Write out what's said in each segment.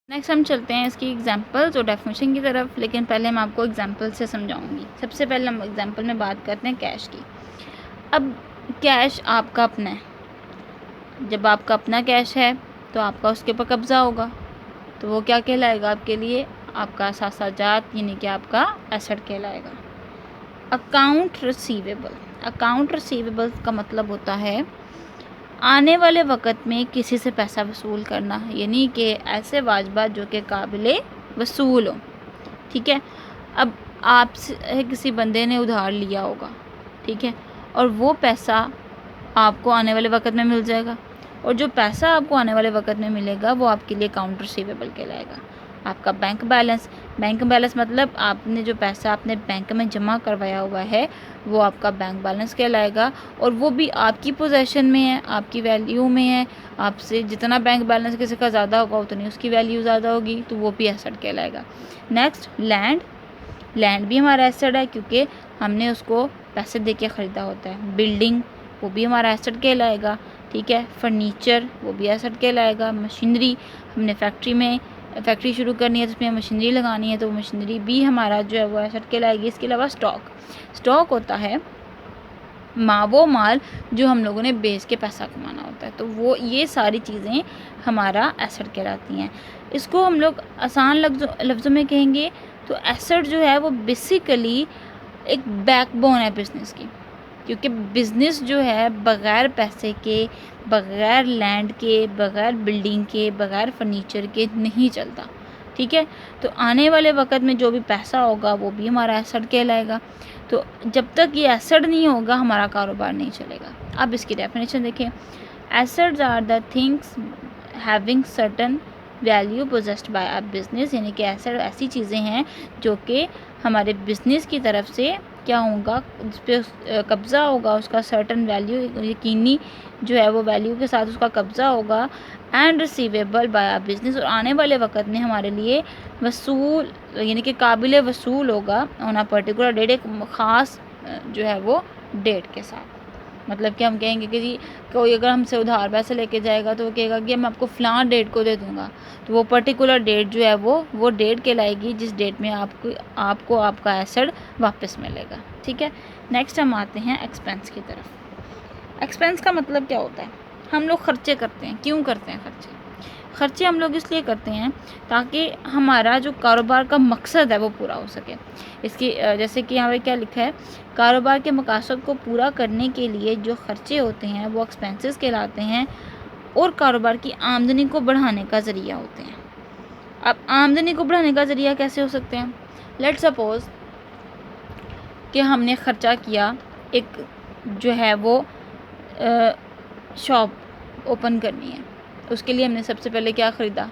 Next हम चलते हैं इसकी एग्जांपल्स और डेफिनेशन की तरफ, लेकिन पहले मैं आपको एग्जांपल से समझाऊंगी। सबसे पहले हम एग्जांपल में बात करते हैं कैश की। अब कैश आपका अपना है। जब आपका अपना कैश है तो आपका उसके ऊपर कब्ज़ा होगा, तो वो क्या कहलाएगा आपके लिए? आपका सासाजात, यानी कि आपका एसेट कहलाएगा। Account receivable. अकाउंट रिसीवेबल का मतलब होता है आने वाले वक़्त में किसी से पैसा वसूल करना, यानी कि ऐसे वाजबात जो कि काबिले वसूल हो। ठीक है। अब आपसे किसी बंदे ने उधार लिया होगा, ठीक है, और वो पैसा आपको आने वाले वक़्त में मिल जाएगा, और जो पैसा आपको आने वाले वक़्त में मिलेगा वो आपके लिए अकाउंट रिसीवेबल कहलाएगा। आपका बैंक बैलेंस मतलब आपने जो पैसा अपने बैंक में जमा करवाया हुआ है वो आपका बैंक बैलेंस कहलाएगा, और वो भी आपकी पोजीशन में है, आपकी वैल्यू में है। आपसे जितना बैंक बैलेंस किसी का ज़्यादा होगा उतनी उसकी वैल्यू ज़्यादा होगी, तो वो भी एसेट कहलाएगा। नेक्स्ट लैंड भी हमारा एसेट है, क्योंकि हमने उसको पैसे दे के ख़रीदा होता है। बिल्डिंग, वो भी हमारा एसेट कहलाएगा। ठीक है। फर्नीचर, वो भी एसेट कहलाएगा। मशीनरी, हमने फैक्ट्री शुरू करनी है तो उसमें मशीनरी लगानी है, तो मशीनरी भी हमारा जो है वो एसेट कहलाएगी। इसके अलावा स्टॉक होता है वो माल जो हम लोगों ने बेच के पैसा कमाना होता है, तो वो ये सारी चीज़ें हमारा एसेट कहलाती हैं। इसको हम लोग आसान लफ्ज़ों में कहेंगे तो एसेट जो है वो बेसिकली एक बैकबोन है बिज़नेस की, क्योंकि बिज़नेस जो है बग़ैर पैसे के, बग़ैर लैंड के, बग़ैर बिल्डिंग के, बग़ैर फर्नीचर के नहीं चलता। ठीक है। तो आने वाले वक़्त में जो भी पैसा होगा वो भी हमारा एसेट कहलाएगा। तो जब तक ये एसेट नहीं होगा हमारा कारोबार नहीं चलेगा। अब इसकी डेफिनेशन देखें। Assets are the things having certain value possessed by a business, यानी कि एसेट ऐसी चीज़ें हैं जो कि हमारे बिज़नेस की तरफ से क्या होगा, उस पर कब्ज़ा होगा, उसका सर्टन वैल्यू, यकीनी जो है वो वैल्यू के साथ उसका कब्ज़ा होगा। And receivable by a business, और आने वाले वक़्त में हमारे लिए वसूल, यानी कि काबिल वसूल होगा ऑन अ पर्टिकुलर डेट, एक ख़ास जो है वो डेट के साथ। मतलब कि हम कहेंगे कि जी कोई अगर हमसे उधार पैसे लेके जाएगा तो वो कहेगा कि मैं आपको फ़लाँ डेट को दे दूँगा, तो वो पर्टिकुलर डेट जो है वो डेट कहलाएगी जिस डेट में आपको आपका एसेट वापस मिलेगा। ठीक है। नेक्स्ट हम आते हैं एक्सपेंस की तरफ। एक्सपेंस का मतलब क्या होता है? हम लोग खर्चे करते हैं। क्यों करते हैं खर्चे हम लोग इसलिए करते हैं ताकि हमारा जो कारोबार का मकसद है वो पूरा हो सके। इसकी जैसे कि यहाँ पे क्या लिखा है, कारोबार के मकसद को पूरा करने के लिए जो खर्चे होते हैं वो एक्सपेंसेस कहलाते हैं, और कारोबार की आमदनी को बढ़ाने का ज़रिया होते हैं। अब आमदनी को बढ़ाने का ज़रिया कैसे हो सकते हैं? लेट्स सपोज़ कि हमने ख़र्चा किया, एक जो है वो शॉप ओपन करनी है, उसके लिए हमने सबसे पहले क्या ख़रीदा?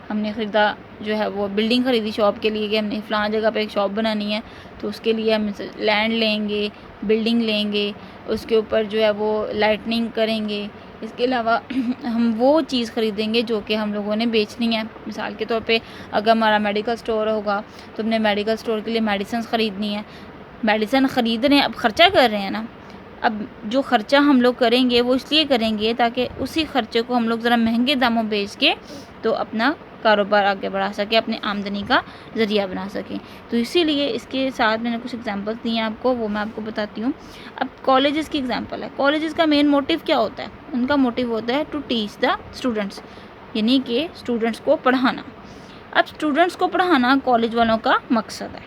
हमने ख़रीदा जो है वो बिल्डिंग ख़रीदी शॉप के लिए, कि हमने फ़लाँ जगह पे एक शॉप बनानी है, तो उसके लिए हम लैंड लेंगे, बिल्डिंग लेंगे, उसके ऊपर जो है वो लाइटनिंग करेंगे। इसके अलावा हम वो चीज़ ख़रीदेंगे जो कि हम लोगों ने बेचनी है। मिसाल के तौर पे अगर हमारा मेडिकल स्टोर होगा तो हमने मेडिकल स्टोर के लिए मेडिसिन ख़रीदनी है। मेडिसिन ख़रीद रहे हैं, अब ख़र्चा कर रहे हैं ना। अब जो ख़र्चा हम लोग करेंगे वो इसलिए करेंगे ताकि उसी ख़र्चे को हम लोग ज़रा महंगे दामों बेच के तो अपना कारोबार आगे बढ़ा सके, अपनी आमदनी का ज़रिया बना सकें। तो इसीलिए इसके साथ मैंने कुछ एग्जांपल्स दिए हैं आपको, वो मैं आपको बताती हूँ। अब कॉलेजेस की एग्जांपल है। कॉलेजेस का मेन मोटिव क्या होता है? उनका मोटिव होता है टू टीच द स्टूडेंट्स, यानी कि स्टूडेंट्स को पढ़ाना। अब स्टूडेंट्स को पढ़ाना कॉलेज वालों का मकसद है।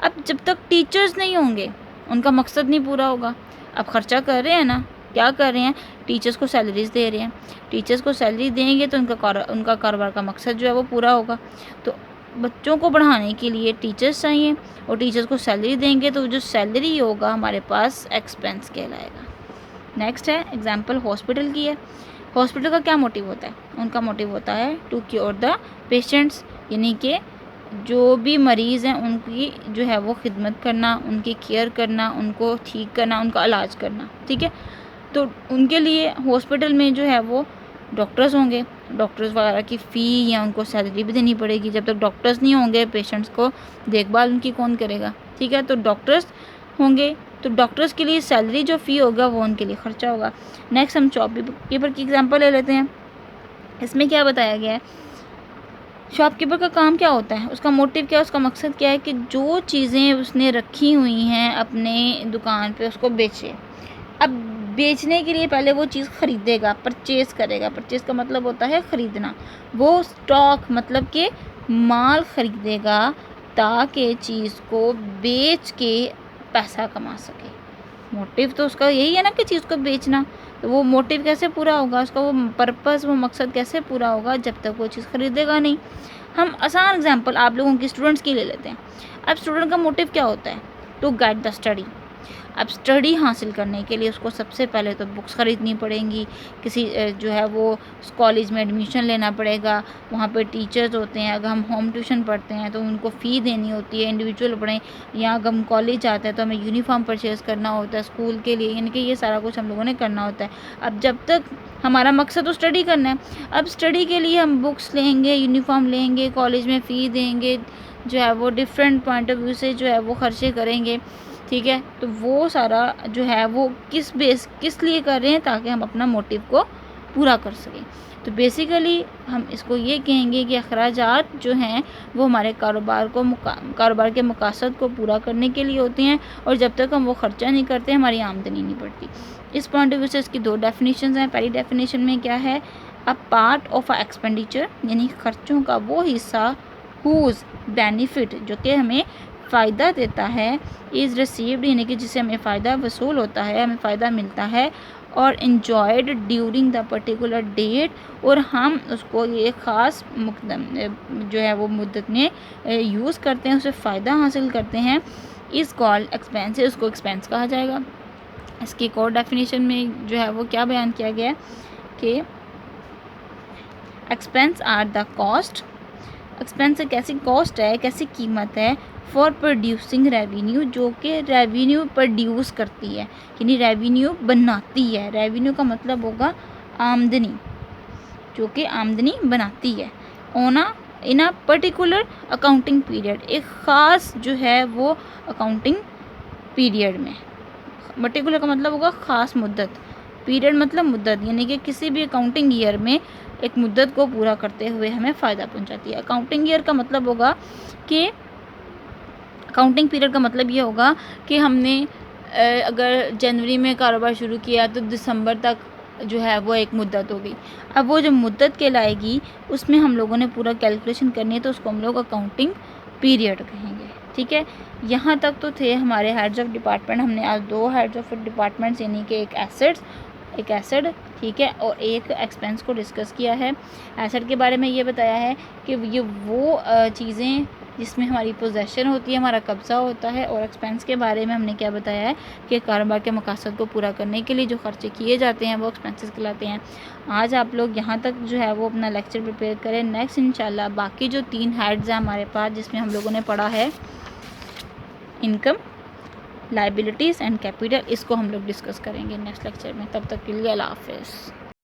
अब जब तक टीचर्स नहीं होंगे उनका मकसद नहीं पूरा होगा। अब ख़र्चा कर रहे हैं ना, क्या कर रहे हैं? टीचर्स को सैलरीज़ दे रहे हैं। टीचर्स को सैलरी देंगे तो उनका कारोबार का मकसद जो है वो पूरा होगा। तो बच्चों को पढ़ाने के लिए टीचर्स चाहिए, और टीचर्स को सैलरी देंगे तो जो सैलरी होगा हमारे पास एक्सपेंस कहलाएगा। नेक्स्ट है एग्जांपल हॉस्पिटल की है। हॉस्पिटल का क्या मोटिव होता है? उनका मोटिव होता है टू क्योर द पेशेंट्स, यानी कि जो भी मरीज़ हैं उनकी जो है वो खिदमत करना, उनकी केयर करना, उनको ठीक करना, उनका इलाज करना। ठीक है। तो उनके लिए हॉस्पिटल में जो है वो डॉक्टर्स होंगे, डॉक्टर्स वगैरह की फ़ी या उनको सैलरी भी देनी पड़ेगी। जब तक डॉक्टर्स नहीं होंगे पेशेंट्स को देखभाल उनकी कौन करेगा? ठीक है। तो डॉक्टर्स होंगे, तो डॉक्टर्स के लिए सैलरी जो फ़ी होगा वो उनके लिए ख़र्चा होगा। नेक्स्ट हम शॉपकीपर की एग्जांपल ले लेते हैं। इसमें क्या बताया गया है शॉपकीपर का काम क्या होता है, उसका मोटिव क्या है, उसका मकसद क्या है कि जो चीज़ें उसने रखी हुई हैं अपने दुकान पे उसको बेचे। अब बेचने के लिए पहले वो चीज़ ख़रीदेगा, परचेज़ करेगा। परचेज़ का मतलब होता है ख़रीदना। वो स्टॉक मतलब कि माल ख़रीदेगा ताकि चीज़ को बेच के पैसा कमा सके। मोटिव तो उसका यही है ना कि चीज़ को बेचना। तो वो मोटिव कैसे पूरा होगा, उसका वो पर्पस, वो मकसद कैसे पूरा होगा जब तक वो चीज़ ख़रीदेगा नहीं। हम आसान एग्जांपल आप लोगों की स्टूडेंट्स की ले लेते हैं। अब स्टूडेंट का मोटिव क्या होता है, टू गेट द स्टडी। अब स्टडी हासिल करने के लिए उसको सबसे पहले तो बुक्स ख़रीदनी पड़ेंगी, किसी जो है वो कॉलेज में एडमिशन लेना पड़ेगा, वहाँ पे टीचर्स होते हैं। अगर हम होम ट्यूशन पढ़ते हैं तो उनको फ़ी देनी होती है, इंडिविजुअल पढ़ें, या अगर हम कॉलेज जाते हैं तो हमें यूनिफॉर्म परचेज़ करना होता है स्कूल के लिए, यानी कि ये सारा कुछ हम लोगों ने करना होता है। अब जब तक हमारा मकसद तो स्टडी करना है, अब स्टडी के लिए हम बुक्स लेंगे, यूनिफॉर्म लेंगे, कॉलेज में फ़ी देंगे, जो है वो डिफरेंट पॉइंट ऑफ व्यू से जो है वो खर्चे करेंगे, ठीक है। तो वो सारा जो है वो किस लिए कर रहे हैं, ताकि हम अपना मोटिव को पूरा कर सकें। तो बेसिकली हम इसको ये कहेंगे कि अखराजात जो हैं वो हमारे कारोबार के मकसद को पूरा करने के लिए होते हैं, और जब तक हम वो ख़र्चा नहीं करते हमारी आमदनी नहीं बढ़ती। इस पॉइंट ऑफ व्यू से इसकी दो डेफिनेशन हैं। पहली डेफिनेशन में क्या है, a part of a expenditure, यानी खर्चों का वो हिस्सा हुज बेनिफिट जो कि हमें फ़ायदा देता है, इज़ रिसीव्ड यानी कि जिससे हमें फ़ायदा वसूल होता है, हमें फ़ायदा मिलता है, और enjoyed during the particular date, और हम उसको ये ख़ास जो है वो मुद्दत में यूज़ करते हैं, उससे फ़ायदा हासिल करते हैं, इज़ कॉल्ड एक्सपेंस, उसको एक्सपेंस कहा जाएगा। इसकी एक और डेफिनेशन में जो है वो क्या बयान किया गया है कि expense are the cost, expense एक ऐसी कॉस्ट है, एक ऐसी कीमत है फॉर प्रोड्यूसिंग रेवेन्यू, जो कि रेवेन्यू प्रोड्यूस करती है, यानी रेवेन्यू बनाती है। रेवेन्यू का मतलब होगा आमदनी, जो कि आमदनी बनाती है। इन अ पर्टिकुलर अकाउंटिंग पीरियड, एक ख़ास जो है वो अकाउंटिंग पीरियड में। पर्टिकुलर का मतलब होगा ख़ास मुद्दत, पीरियड मतलब मुद्दत, यानी कि किसी भी अकाउंटिंग ईयर में एक मुद्दत को पूरा करते हुए हमें फ़ायदा पहुंचाती है। अकाउंटिंग ईयर का मतलब होगा कि अकाउंटिंग पीरियड का मतलब ये होगा कि हमने अगर जनवरी में कारोबार शुरू किया तो दिसंबर तक जो है वो एक मुद्दत होगी। अब वो जो मुद्दत कहलाएगी उसमें हम लोगों ने पूरा कैलकुलेशन करनी है, तो उसको हम लोग अकाउंटिंग पीरियड कहेंगे, ठीक है। यहाँ तक तो थे हमारे हेड्स ऑफ डिपार्टमेंट। हमने आज दो हेड्स ऑफ डिपार्टमेंट्स यानी कि एक एसेट, ठीक है, और एक एक्सपेंस को डिस्कस किया है। एसेट के बारे में ये बताया है कि ये वो चीज़ें जिसमें हमारी पोजेसन होती है, हमारा कब्ज़ा होता है, और एक्सपेंस के बारे में हमने क्या बताया है कि कारोबार के मकसद को पूरा करने के लिए जो खर्चे किए जाते हैं वो एक्सपेंसेस कहलाते हैं। आज आप लोग यहाँ तक जो है वो अपना लेक्चर प्रिपेयर करें। नेक्स्ट इंशाल्लाह बाकी जो 3 हेड्स हैं हमारे पास, जिसमें हम लोगों ने पढ़ा है इनकम, लायबिलिटीज़ एंड कैपिटल, इसको हम लोग डिस्कस करेंगे नेक्स्ट लेक्चर में। तब तक के लिए अल्लाह हाफ़िज़।